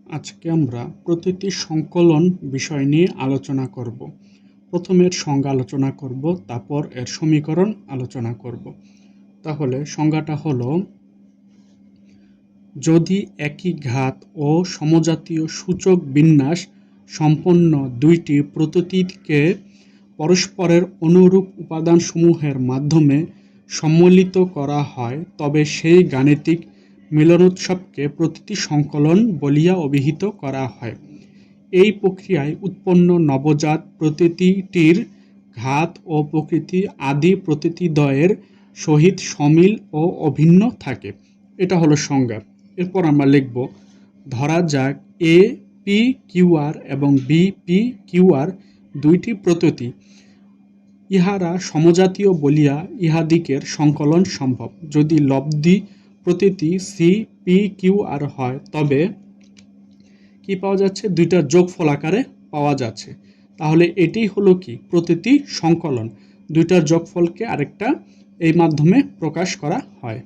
আজকে আমরা প্রতীতি সংকলন বিষয় নিয়ে আলোচনা করব। প্রথমে এর সংজ্ঞা আলোচনা করব, তারপর এর সমীকরণ আলোচনা করব। তাহলে সংজ্ঞাটা হলো, যদি একই ঘাত ও সমজাতীয় সূচক বিন্যাস সম্পন্ন দুইটি প্রতীতিকে পরস্পরের অনুরূপ উপাদানসমূহের মাধ্যমে সম্মিলিত করা হয়, তবে সেই গাণিতিক মিলনোৎসবকে প্রতীতি সংকলন বলিয়া অভিহিত করা হয়। এই প্রক্রিয়ায় উৎপন্ন নবজাত প্রতীতিটির ঘাত ও প্রকৃতি আদি প্রতীতিদ্বয়ের সহিত সমিল ও অভিন্ন থাকে। এটা হলো সংজ্ঞা। এরপর আমরা লিখব, ধরা যাক এ পি কিউ আর এবং বি পি কিউ আর দুইটি প্রতীতি, ইহারা সমজাতীয় বলিয়া ইহাদিকের সংকলন সম্ভব। যদি লব্ধি Pratiti C P Q R হয়, তবে কি পাওয়া যাচ্ছে? দুইটার যোগফল আকারে পাওয়া যাচ্ছে। তাহলে এটাই হলো কি? প্রতীতি সংকলন। দুইটার যোগফলকে আরেকটা এই মাধ্যমে প্রকাশ করা হয়।